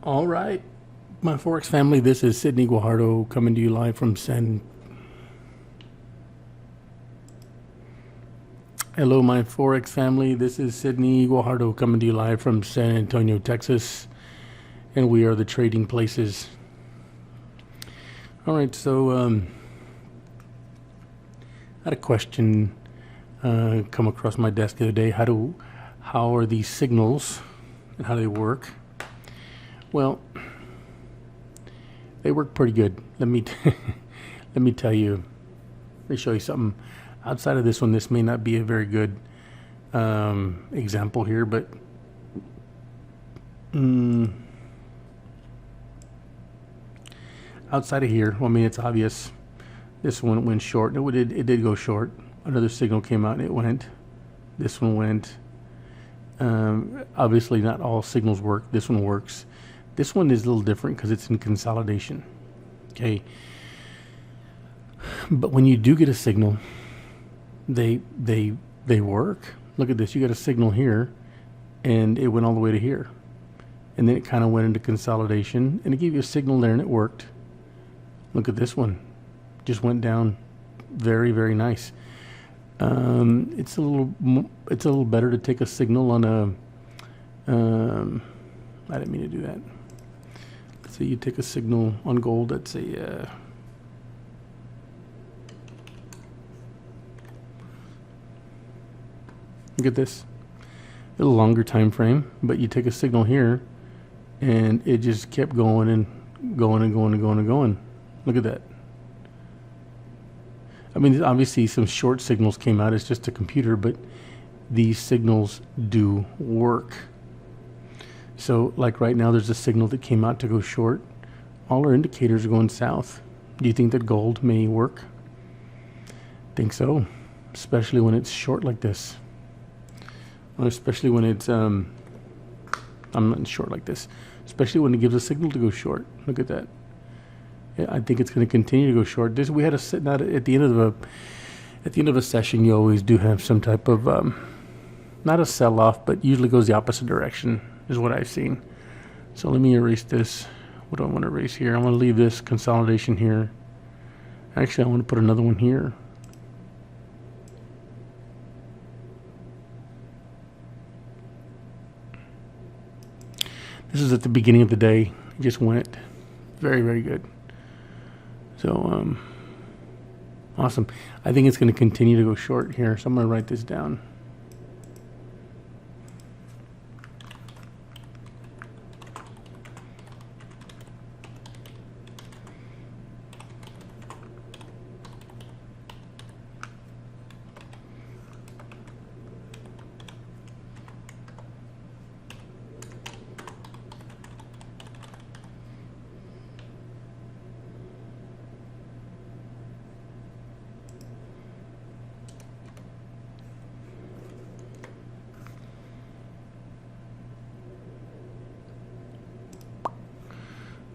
All right, my Forex family, this is Sydney Guajardo coming to you live from Hello, my Forex family. This is Sydney Guajardo coming to you live from San Antonio, Texas, and we are the trading places. All right, so I had a question come across my desk the other day. How are these signals and how do they work? Well, they work pretty good. Let me let me tell you. Let me show you something. Outside of this one, this may not be a very good example here, but outside of here, well, I mean, it's obvious. This one went short. It did go short. Another signal came out and it went. This one went. Obviously, not all signals work. This one works. This one is a little different because it's in consolidation. Okay. But when you do get a signal, they work. Look at this. You got a signal here, and it went all the way to here, and then it kind of went into consolidation, and it gave you a signal there, and it worked. Look at this one. Just went down. Very, very nice. It's a little better to take a signal on a. I didn't mean to do that. Let's say you take a signal on gold. Let's say look at this. A little longer time frame, but you take a signal here, and it just kept going and going and going and going and going. Look at that. I mean, obviously some short signals came out. It's just a computer, but these signals do work. So like right now, there's a signal that came out to go short. All our indicators are going south. Do you think that gold may work? Think so, especially when it's short like this. Or especially when it's, I'm not short like this, especially when it gives a signal to go short. Look at that. Yeah, I think it's going to continue to go short. We had a not at the end of a session, you always do have some type of not a sell-off, but usually goes the opposite direction is what I've seen. So let me erase this. What do I want to erase here? I want to leave this consolidation here. Actually, I want to put another one here. This is at the beginning of the day. It just went very, very good. So, awesome. I think it's going to continue to go short here. So I'm going to write this down.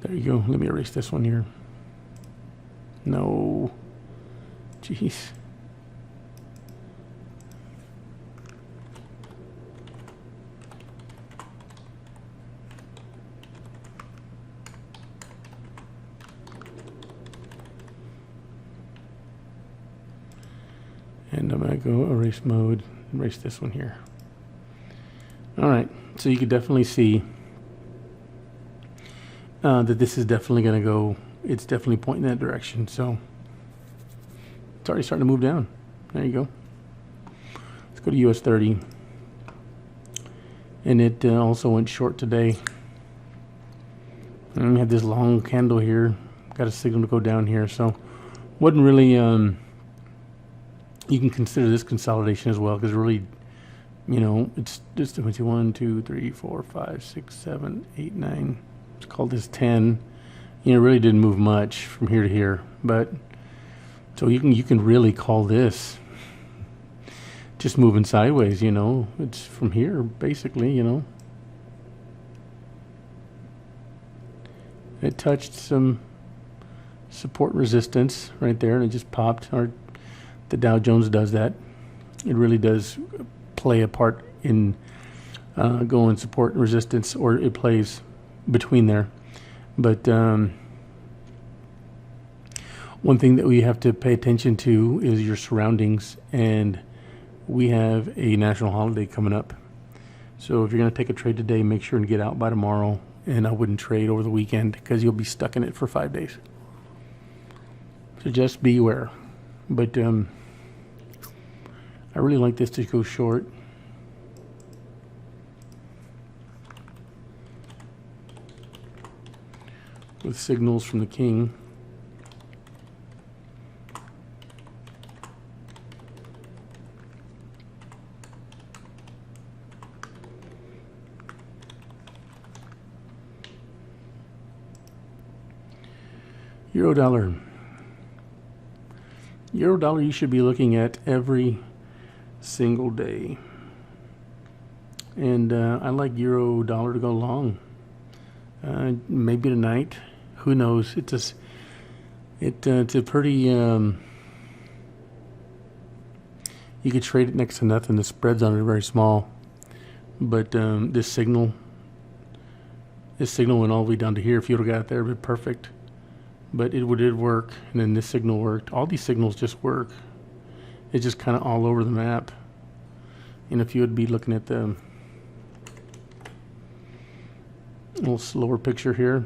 There you go. Let me erase this one here. No. Jeez. And I'm going to go erase mode, erase this one here. All right. So you can definitely see that this is definitely going to go, it's definitely pointing that direction. So it's already starting to move down. There you go. Let's go to US 30. And it also went short today. And we have this long candle here. Got a signal to go down here. So wasn't really, you can consider this consolidation as well, because really, you know, it's just 1, 2, 3, 4, 5, 6, 7, 8, 9. Let's call this 10. You know, it really didn't move much from here to here, but so you can really call this just moving sideways. You know, it's from here basically. You know, it touched some support resistance right there, and it just popped. Or the Dow Jones does that. It really does play a part in going support and resistance, or it plays between there. But one thing that we have to pay attention to is your surroundings, and we have a national holiday coming up. So if you're going to take a trade today, make sure and get out by tomorrow. And I wouldn't trade over the weekend because you'll be stuck in it for 5 days. So just be aware. But I really like this to go short. With signals from the king. Euro dollar. Euro dollar you should be looking at every single day. And I like euro dollar to go long. Maybe tonight. Who knows? It's a pretty you could trade it next to nothing. The spreads on it are very small. But this signal went all the way down to here. If you would have got it there, it would be perfect. But it did work, and then this signal worked. All these signals just work. It's just kind of all over the map. And if you would be looking at the little slower picture here,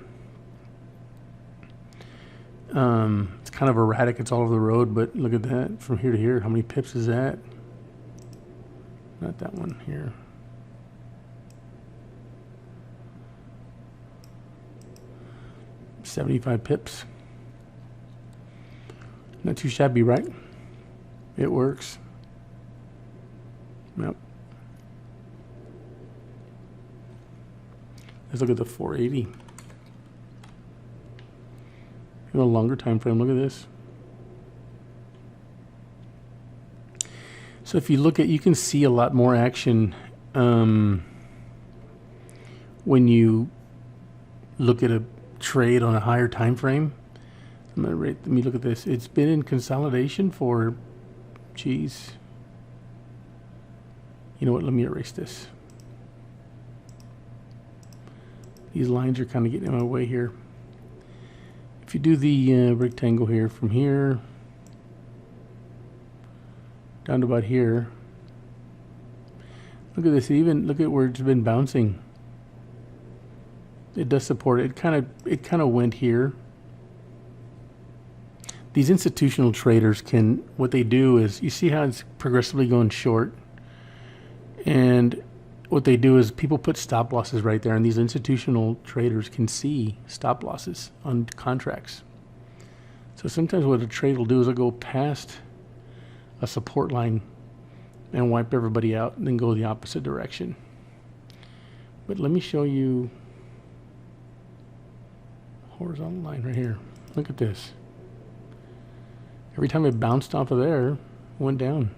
it's kind of erratic. It's all over the road, but look at that. From here to here, how many pips is that? Not that one here. $75 pips. Not too shabby, right? It works. Yep. Let's look at the 480. A longer time frame. Look at this. So if you look at, you can see a lot more action when you look at a trade on a higher time frame. Let me look at this. It's been in consolidation for, geez. You know what? Let me erase this. These lines are kind of getting in my way here. If you do the rectangle here, from here down to about here, look at this. Even look at where it's been bouncing. It does support it. It kind of went here. These institutional traders what they do is, you see how it's progressively going short, and what they do is people put stop losses right there, and these institutional traders can see stop losses on contracts. So sometimes what a trade will do is it'll go past a support line and wipe everybody out, and then go the opposite direction. But let me show you horizontal line right here. Look at this. Every time it bounced off of there, it went down.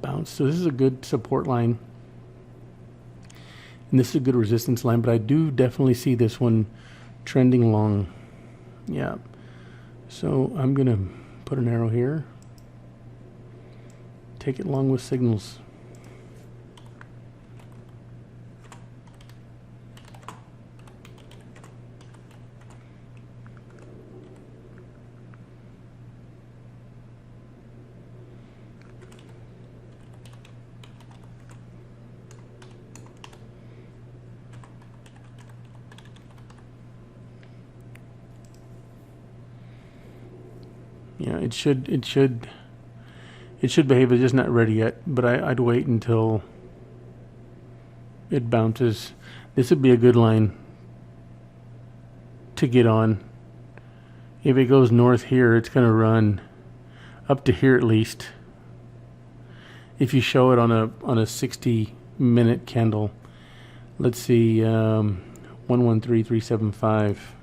Bounced. So this is a good support line. And this is a good resistance line, but I do definitely see this one trending long. Yeah. So I'm going to put an arrow here. Take it long with signals. Yeah, it should behave. It's just not ready yet, but I'd wait until it bounces. This would be a good line to get on. If it goes north here, it's going to run up to here at least. If you show it on a 60-minute candle, let's see, 113375.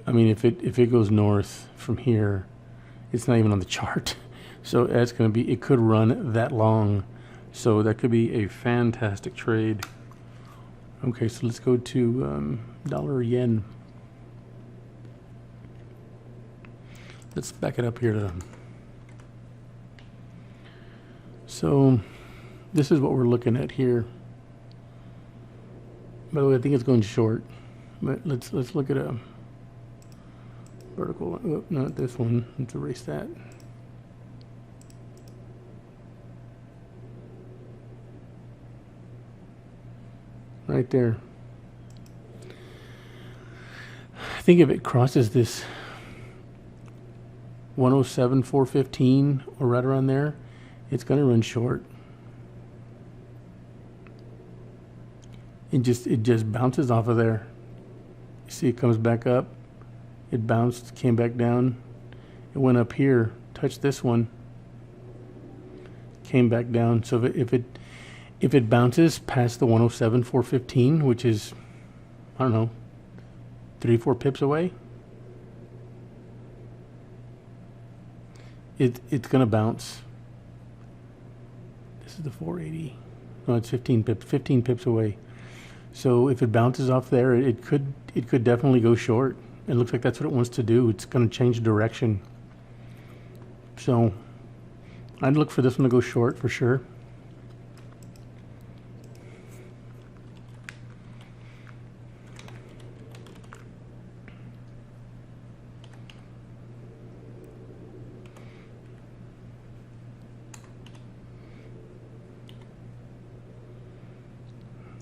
I mean, if it goes north from here, it's not even on the chart. So that's going to be, it could run that long. So that could be a fantastic trade. Okay, so let's go to dollar yen. Let's back it up here to. So this is what we're looking at here. By the way, I think it's going short. But let's look at a vertical. Oh, not this one. Let's erase that. Right there. I think if it crosses this 107,415 or right around there, it's going to run short. It just bounces off of there. You see, it comes back up. It bounced, came back down. It went up here, touched this one, came back down. So if it bounces past the 107,415, which is, I don't know, 3-4 pips away, it's gonna bounce. This is the 480. No, it's 15 pips away. So if it bounces off there, it could definitely go short. It looks like that's what it wants to do. It's gonna change direction. So I'd look for this one to go short for sure.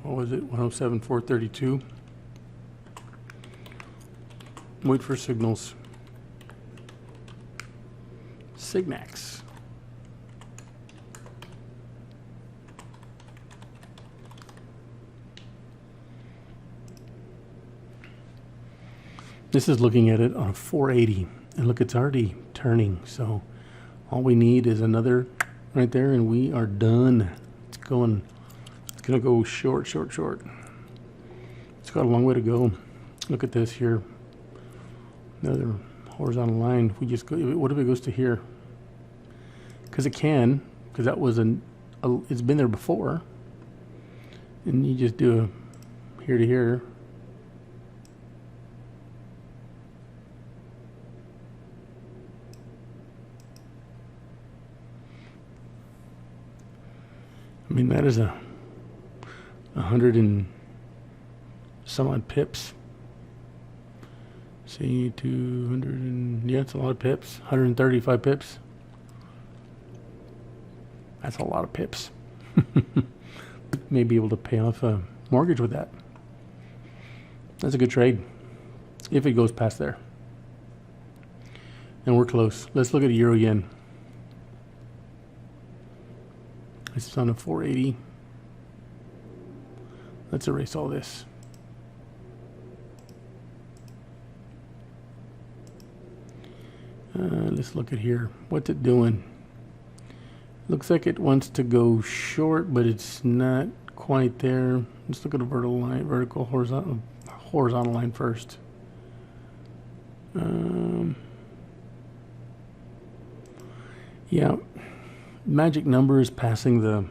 What was it? 107,432. Wait for signals. Signax. This is looking at it on a 480. And look, it's already turning. So all we need is another right there and we are done. It's going. Gonna go short. It's got a long way to go. Look at this here. Another horizontal line. If we just go, what if it goes to here? Because it can, because that was it's been there before. And you just do a here to here. I mean, that is 100 and some odd pips. See, 200 and, yeah, it's a lot of pips. 135 pips. That's a lot of pips. May be able to pay off a mortgage with that. That's a good trade if it goes past there. And we're close. Let's look at Euro Yen. It's on a 480. Let's erase all this. Let's look at here. What's it doing? Looks like it wants to go short, but it's not quite there. Let's look at a vertical horizontal line first. Yeah, magic number is passing the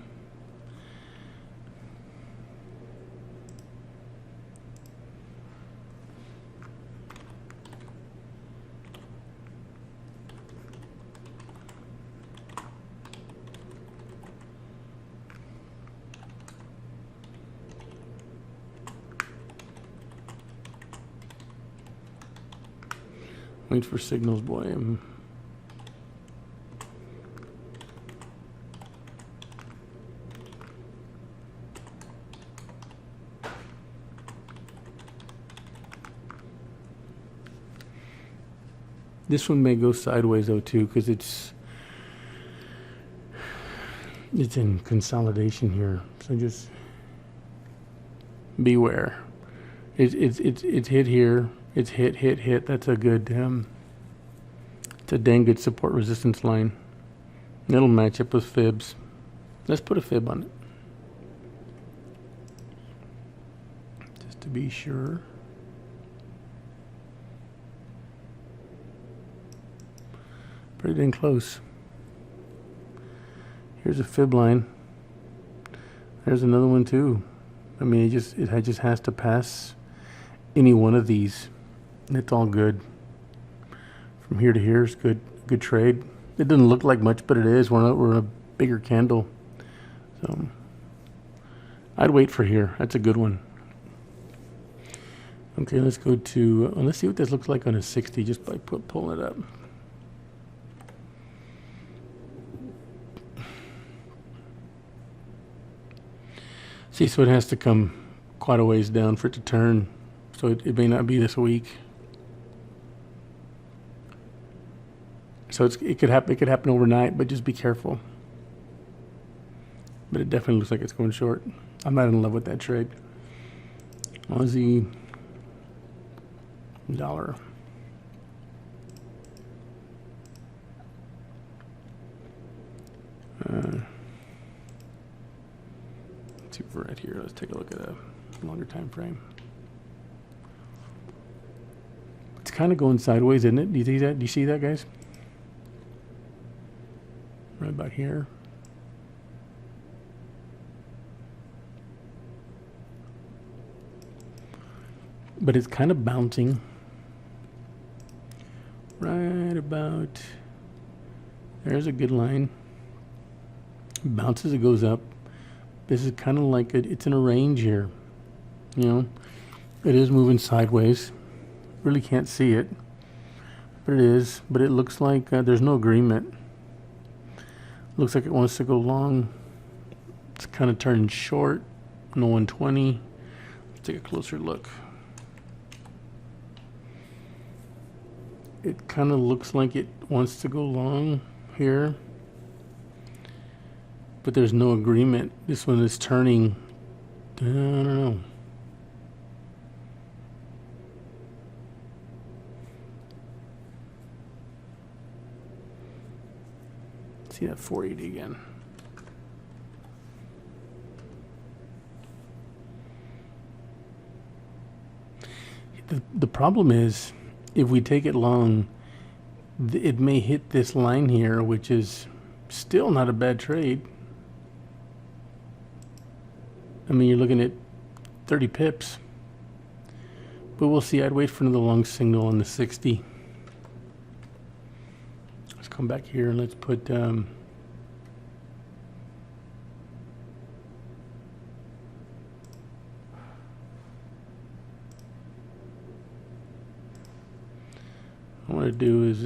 wait for signals, boy. This one may go sideways though too, because it's in consolidation here. So just beware. It's hit here. It's hit. That's a good. It's a dang good support resistance line. It'll match up with fibs. Let's put a fib on it, just to be sure. Pretty dang close. Here's a fib line. There's another one too. I mean, it just has to pass any one of these. It's all good. From here to here is good trade. It doesn't look like much, but it is. We're in a bigger candle, So I'd wait for here. That's a good one. Okay, let's go to, let's see what this looks like on a 60 just by pulling it up. See, so it has to come quite a ways down for it to turn. So it may not be this week. So it could happen. It could happen overnight, but just be careful. But it definitely looks like it's going short. I'm not in love with that trade. Aussie dollar. Let's see if we're right here. Let's take a look at a longer time frame. It's kind of going sideways, isn't it? Do you see that? Do you see that, guys? Right about here. But it's kind of bouncing. Right about there's a good line. Bounces, it goes up. This is kind of like it's in a range here. You know, it is moving sideways. Really can't see it, but it is. But it looks like there's no agreement. Looks like it wants to go long. It's kind of turning short. No 120. Let's take a closer look. It kind of looks like it wants to go long here, but there's no agreement. This one is turning, I don't know. Let's see that 480 again. The problem is, if we take it long, it may hit this line here, which is still not a bad trade. I mean, you're looking at 30 pips. But we'll see. I'd wait for another long signal on the 60. Let's come back here and let's put... what I want to do is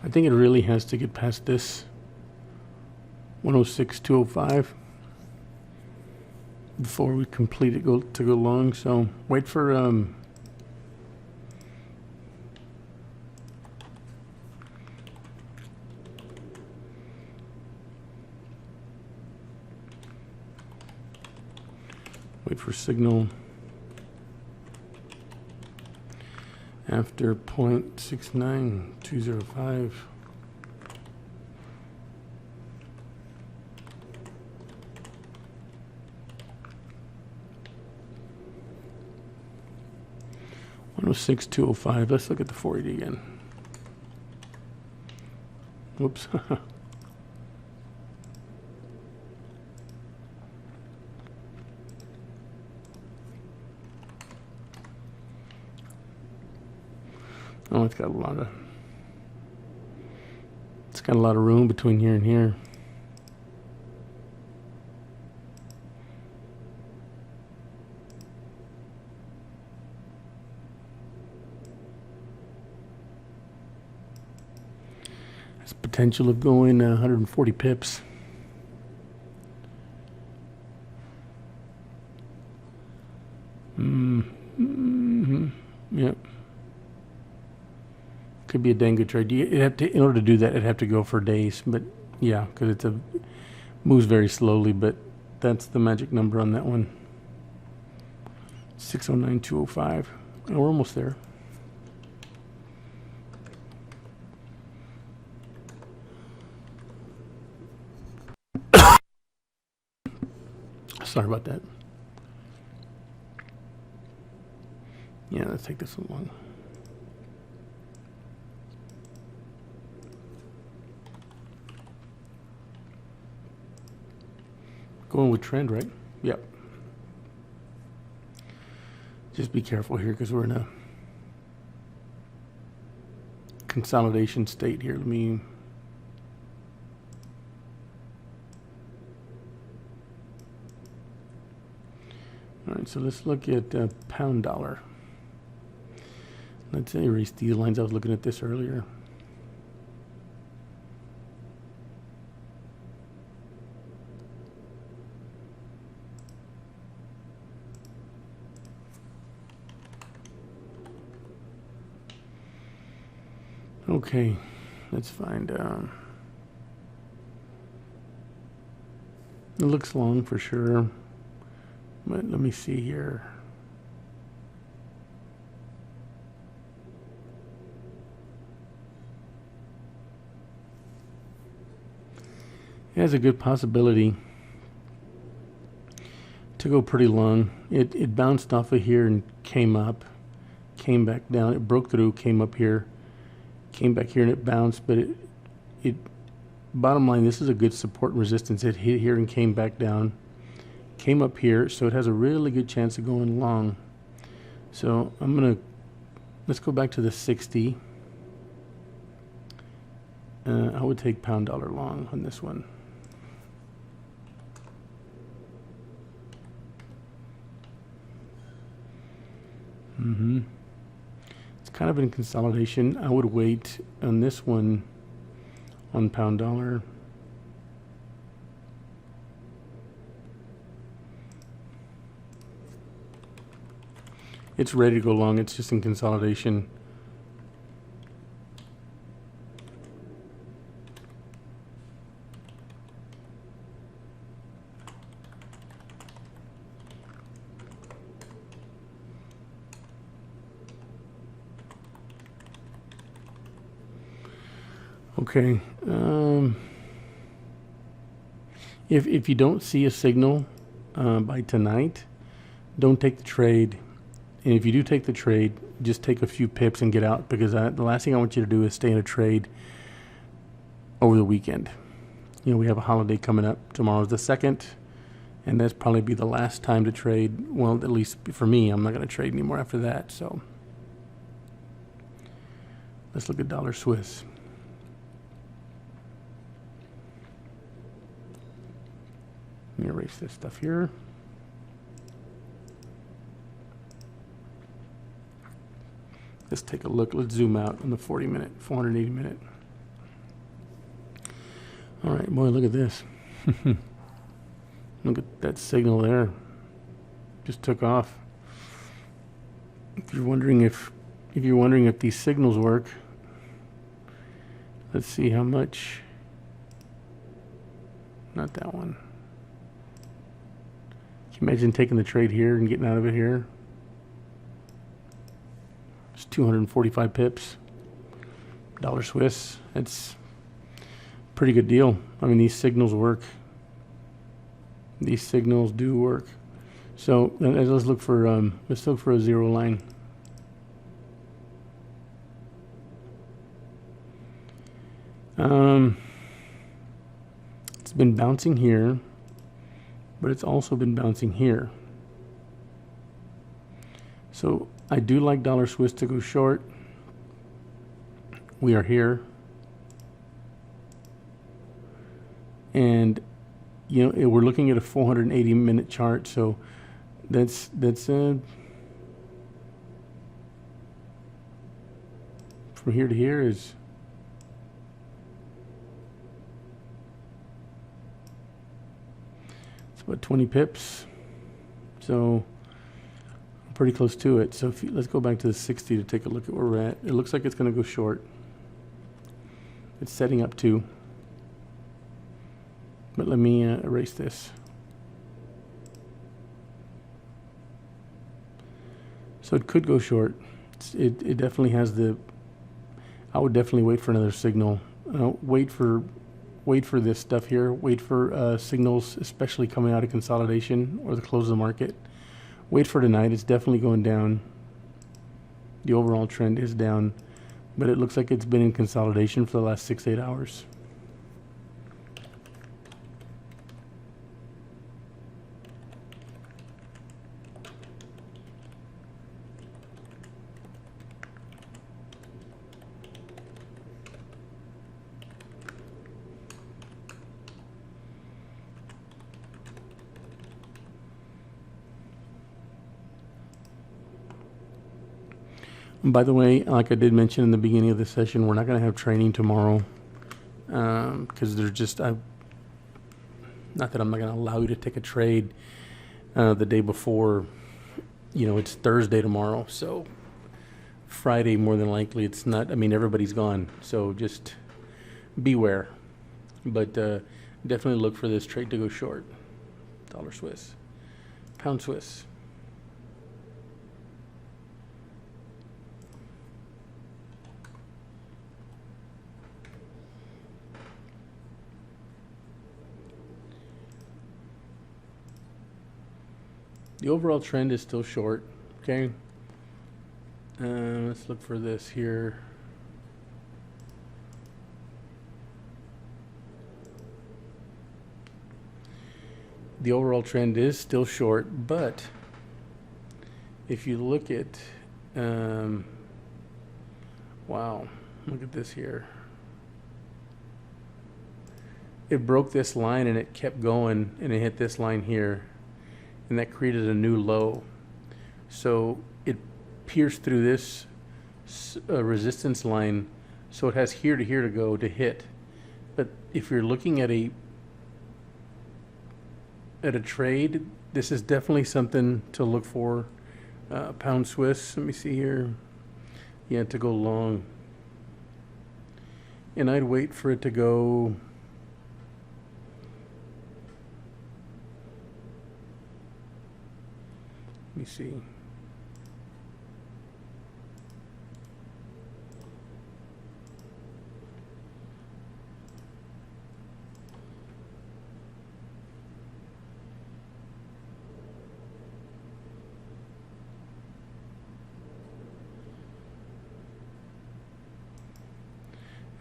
I think it really has to get past this 106.205 before we complete it to go long. So wait for signal after 0.69205. $106.205. Let's look at the 480 again. Whoops. Oh, it's got a lot of room between here and here. There's potential of going 140 pips. Yep. Could be a dang good trade. In order to do that, it'd have to go for days. But yeah, because moves very slowly. But that's the magic number on that one. 609.205. And we're almost there. Sorry about that. Yeah, let's take this one long. Going with trend, right? Yep. Just be careful here because we're in a consolidation state here. Let me. All right, so let's look at pound dollar. Let's erase these lines. I was looking at this earlier. Okay, let's find. It looks long for sure, but let me see here. It has a good possibility to go pretty long. It bounced off of here and came up, came back down. It broke through, came up here, came back here, and it bounced. But it bottom line, this is a good support and resistance. It hit here and came back down, came up here, so it has a really good chance of going long. So let's go back to the 60. I would take pound dollar long on this one. It's kind of in consolidation. I would wait on this one on pound dollar. It's ready to go long. It's just in consolidation. Okay. If you don't see a signal by tonight, don't take the trade. And if you do take the trade, just take a few pips and get out, because the last thing I want you to do is stay in a trade over the weekend. You know, we have a holiday coming up. Tomorrow's the 2nd, and that's probably be the last time to trade. Well, at least for me, I'm not going to trade anymore after that. So let's look at dollar Swiss. Let me erase this stuff here. Let's take a look. Let's zoom out on the 40-minute, 480-minute. All right, boy, look at this. Look at that signal there. Just took off. If you're wondering if these signals work, let's see how much. Not that one. Can you imagine taking the trade here and getting out of it here? It's 245 pips. Dollar Swiss. That's a pretty good deal. I mean, these signals work. These signals do work. So let's look for a zero line. It's been bouncing here, but it's also been bouncing here. So I do like dollar Swiss to go short. We are here. And you know, we're looking at a 480-minute chart, so that's from here to here is it's about 20 pips, so I'm pretty close to it. So let's go back to the 60 to take a look at where we're at. It looks like it's going to go short. It's setting up to. But let me erase this. So it could go short. It definitely has the. I would definitely wait for another signal. Wait for this stuff here. Wait for signals, especially coming out of consolidation or the close of the market. Wait for tonight. It's definitely going down. The overall trend is down, but it looks like it's been in consolidation for the last 6-8 hours. By the way, like I did mention in the beginning of the session, we're not going to have training tomorrow because there's just not that I'm not going to allow you to take a trade the day before. You know, it's Thursday tomorrow, so Friday more than likely it's not. I mean, everybody's gone, so just beware. But definitely look for this trade to go short. Dollar Swiss, pound Swiss. The overall trend is still short, okay? Let's look for this here. The overall trend is still short, but if you look at, wow, look at this here. It broke this line and it kept going and it hit this line here. And that created a new low. So it pierced through this resistance line, so it has here to go to hit. But if you're looking at a trade, this is definitely something to look for. Pound Swiss, let me see here. Yeah, to go long. And I'd wait for it to go. Let me see.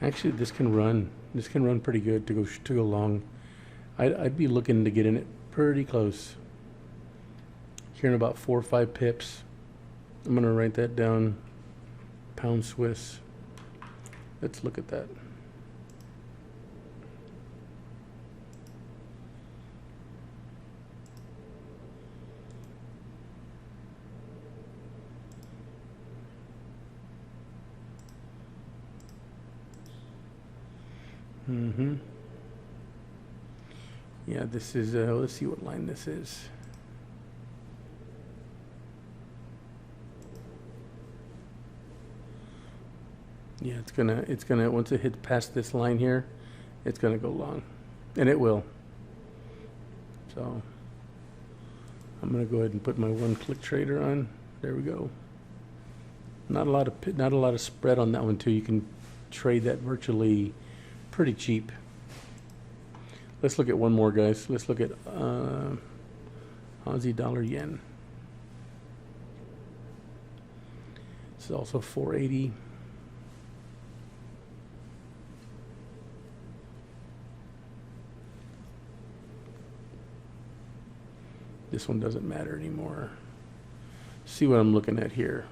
Actually, this can run. This can run pretty good to go long. I'd be looking to get in it pretty close. Here in about 4 or 5 pips. I'm gonna write that down. Pound Swiss. Let's look at that. Yeah, this is, let's see what line this is. Yeah, it's gonna, once it hits past this line here, it's gonna go long, and it will. So I'm gonna go ahead and put my one-click trader on. There we go. Not a lot of spread on that one too. You can trade that virtually pretty cheap. Let's look at one more, guys. Let's look at Aussie dollar yen. This is also 480. This one doesn't matter anymore. See what I'm looking at here.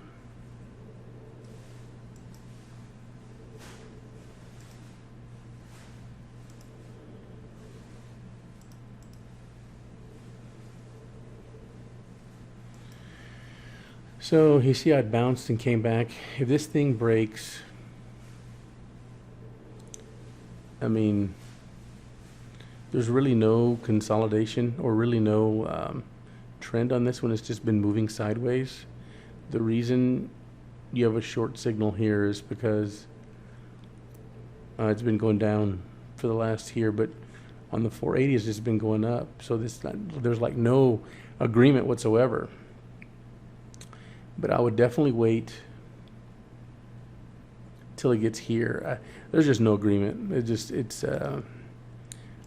So you see how it bounced and came back. If this thing breaks, I mean, there's really no consolidation or really no trend on this one. It's just been moving sideways. The reason you have a short signal here is because it's been going down for the last year, but on the 480 it's just been going up. So there's like no agreement whatsoever. But I would definitely wait till it gets here. There's just no agreement.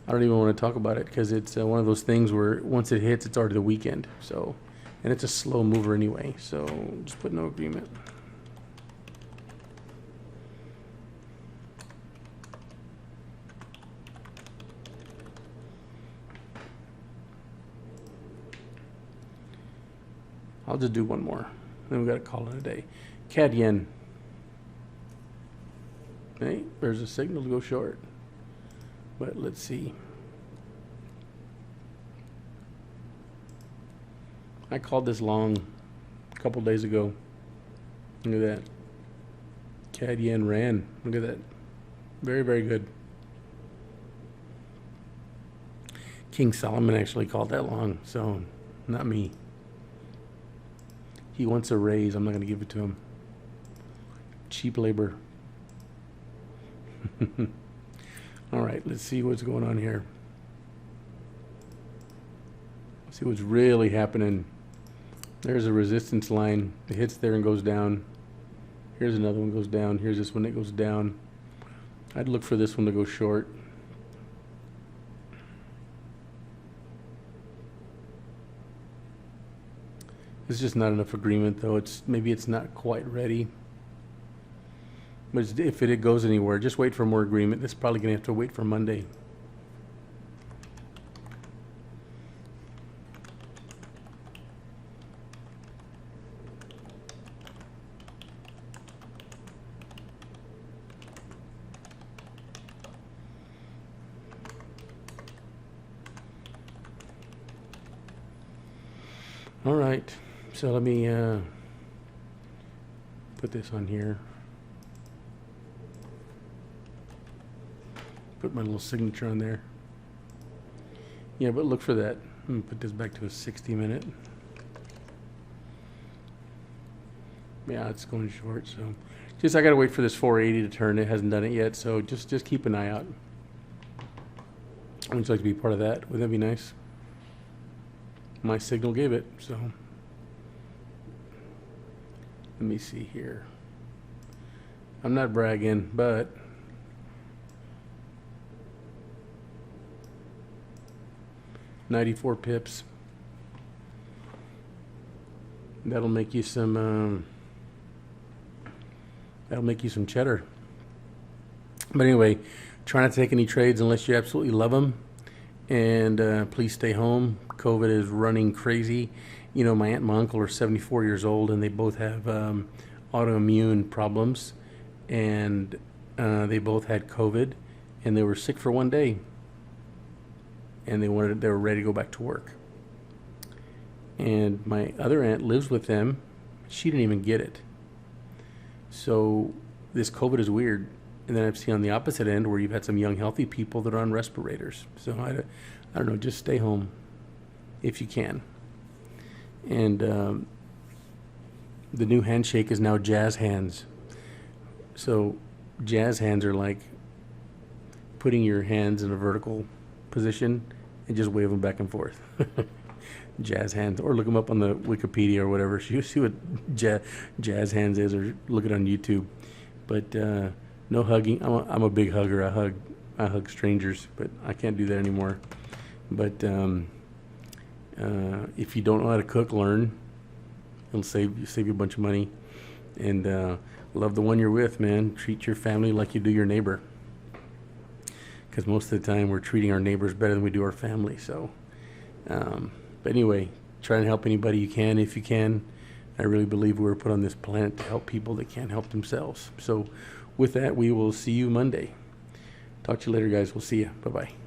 I don't even want to talk about it because it's one of those things where once it hits, it's already the weekend. So, and it's a slow mover anyway. So just put no agreement. I'll just do one more. Then we got to call it a day. CAD yen. Okay, there's a signal to go short. But let's see. I called this long a couple days ago. Look at that. CAD yen ran. Look at that. Very, very good. King Solomon actually called that long, so not me. He wants a raise. I'm not going to give it to him. Cheap labor. All right, let's see what's going on here. Let's see what's really happening. There's a resistance line. It hits there and goes down. Here's another one goes down. Here's this one that goes down. I'd look for this one to go short. It's just not enough agreement, though. Maybe it's not quite ready. But if it goes anywhere, just wait for more agreement. It's probably going to have to wait for Monday. All right. So let me put this on here. Put my little signature on there. Yeah, but look for that. I'm going to put this back to a 60-minute. Yeah, it's going short, so I got to wait for this 480 to turn. It hasn't done it yet, so just keep an eye out. Would you like to be part of that? Would that be nice? My signal gave it, so let me see here. I'm not bragging, but $94 pips. That'll make you some. That'll make you some cheddar. But anyway, try not to take any trades unless you absolutely love them, and please stay home. COVID is running crazy. You know, my aunt and my uncle are 74 years old, and they both have autoimmune problems, and they both had COVID, and they were sick for one day, and they were ready to go back to work. And my other aunt lives with them. She didn't even get it. So this COVID is weird. And then I've seen on the opposite end where you've had some young, healthy people that are on respirators. So I don't know, just stay home if you can. And the new handshake is now jazz hands. So jazz hands are like putting your hands in a vertical position and just wave them back and forth. Jazz hands, or look them up on the Wikipedia or whatever. See what jazz hands is, or look it on YouTube. But no hugging. I'm a big hugger. I hug strangers, but I can't do that anymore. But if you don't know how to cook, learn. It'll save you a bunch of money. And love the one you're with, man. Treat your family like you do your neighbor. Because most of the time we're treating our neighbors better than we do our family. So, but anyway, try and help anybody you can if you can. I really believe we were put on this planet to help people that can't help themselves. So with that, we will see you Monday. Talk to you later, guys. We'll see you. Bye-bye.